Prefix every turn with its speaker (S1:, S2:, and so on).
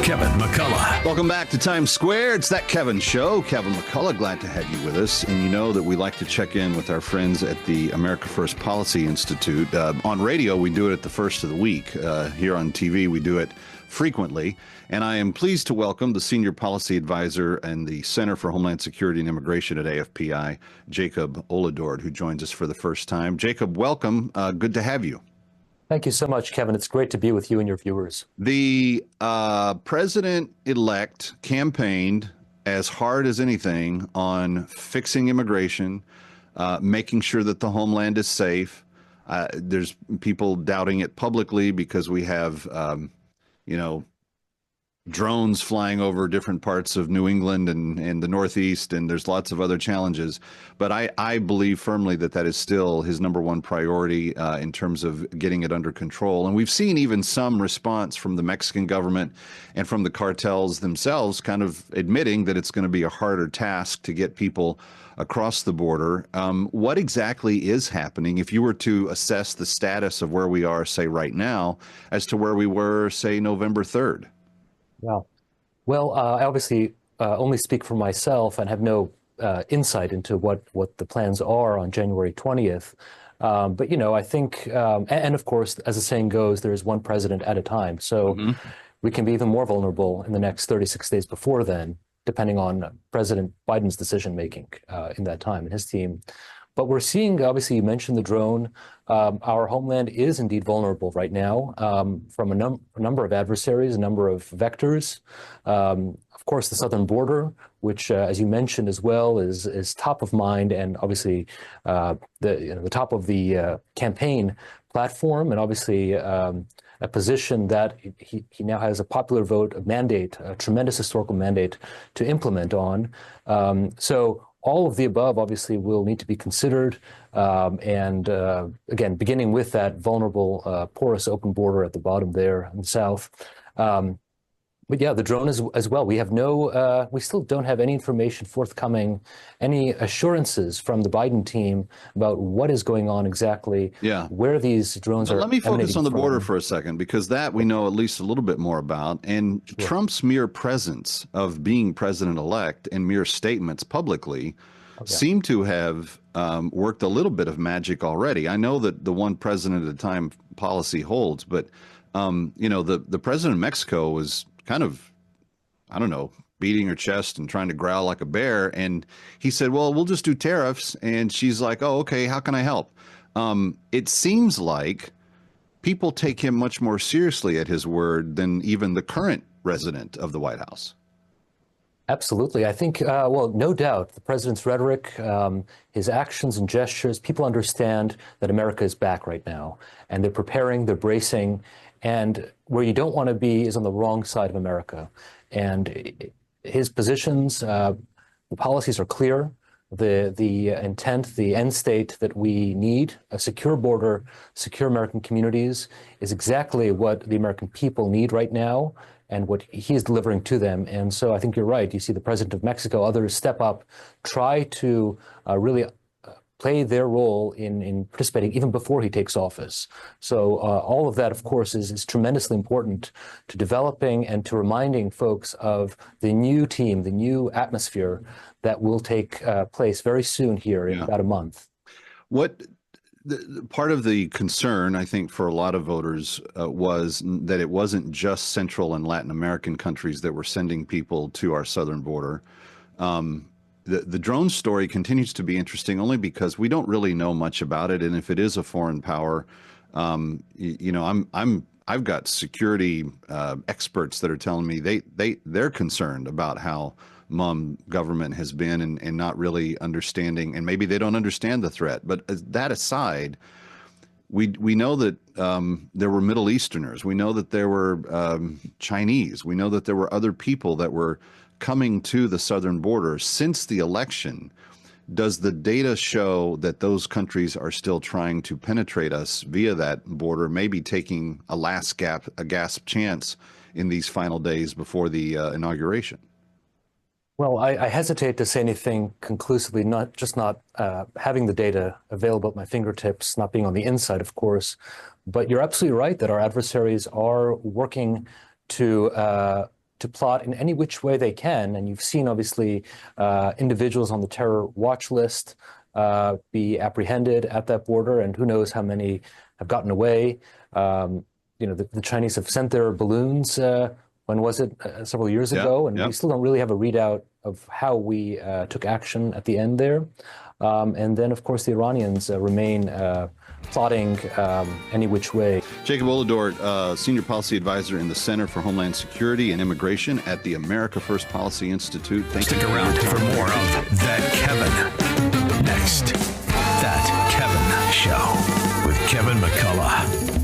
S1: Kevin McCullough.
S2: Welcome back to Times Square. It's That Kevin Show. Kevin McCullough, glad to have you with us. And you know that we like to check in with our friends at the America First Policy Institute. On radio, we do it at the first of the week. Here on TV, we do it frequently. And I am pleased to welcome the Senior Policy Advisor and the Center for Homeland Security and Immigration at AFPI, Jacob Olidort, who joins us for the first time. Jacob, welcome. Good to have you.
S3: Thank you so much, Kevin. It's great to be with you and your viewers.
S2: The president-elect campaigned as hard as anything on fixing immigration, making sure that the homeland is safe. There's people doubting it publicly because we have, drones flying over different parts of New England and the Northeast, and there's lots of other challenges. But I believe firmly that that is still his number one priority in terms of getting it under control. And we've seen even some response from the Mexican government and from the cartels themselves kind of admitting that it's going to be a harder task to get people across the border. What exactly is happening if you were to assess the status of where we are, say, right now, as to where we were, say, November 3rd?
S3: Well, I obviously only speak for myself and have no insight into what the plans are on January 20th. But, I think, and of course, as the saying goes, there is one president at a time. So we can be even more vulnerable in the next 36 days before then, depending on President Biden's decision-making in that time and his team. But we're seeing, obviously, you mentioned the drone. Our homeland is indeed vulnerable right now from a number of adversaries, a number of vectors. Of course, the southern border, which, as you mentioned as well, is top of mind and obviously the top of the campaign platform, and obviously a position that he now has a popular vote, a mandate, a tremendous historical mandate to implement on. So all of the above, obviously, will need to be considered. And again, beginning with that vulnerable, porous open border at the bottom there in the south. But yeah, the drone as well. We have we still don't have any information forthcoming, any assurances from the Biden team about what is going on exactly, where these drones are.
S2: Let me focus on the border for a second, because that we know at least a little bit more about. And Trump's mere presence of being president-elect and mere statements publicly seem to have worked a little bit of magic already. I know that the one president at a time policy holds, but the president of Mexico was kind of, I don't know, beating her chest and trying to growl like a bear. And he said, well, we'll just do tariffs. And she's like, oh, okay, how can I help? It seems like people take him much more seriously at his word than even the current resident of the White House.
S3: Absolutely. I think, well, no doubt, the president's rhetoric, his actions and gestures, people understand that America is back right now, and they're preparing, they're bracing, and where you don't want to be is on the wrong side of America. And his positions, the policies are clear. The intent, the end state that we need, a secure border, secure American communities, is exactly what the American people need right now and what he is delivering to them. And so I think you're right. You see the president of Mexico, others step up, try to really play their role in participating even before he takes office. So all of that, of course, is tremendously important to developing and to reminding folks of the new team, the new atmosphere that will take place very soon here in about a month.
S2: Part of the concern, I think, for a lot of voters was that it wasn't just Central and Latin American countries that were sending people to our southern border. The drone story continues to be interesting only because we don't really know much about it, and if it is a foreign power, I've got security experts that are telling me they're concerned about how mum government has been and not really understanding, and maybe they don't understand the threat. But that aside, we know that there were Middle Easterners. We know that there were Chinese. We know that there were other people that were coming to the southern border since the election. Does the data show that those countries are still trying to penetrate us via that border, maybe taking a last gasp chance in these final days before the inauguration?
S3: Well, I hesitate to say anything conclusively, not having the data available at my fingertips, not being on the inside, of course. But you're absolutely right that our adversaries are working to to plot in any which way they can. And you've seen, obviously, individuals on the terror watch list be apprehended at that border, and who knows how many have gotten away. The Chinese have sent their balloons, when was it? Several years ago, and we still don't really have a readout of how we took action at the end there. And then, of course, the Iranians remain plotting any which way.
S2: Jacob Olidort, Senior Policy Advisor in the Center for Homeland Security and Immigration at the America First Policy Institute.
S1: Stick around for more of That Kevin. Next, That Kevin Show with Kevin McCullough.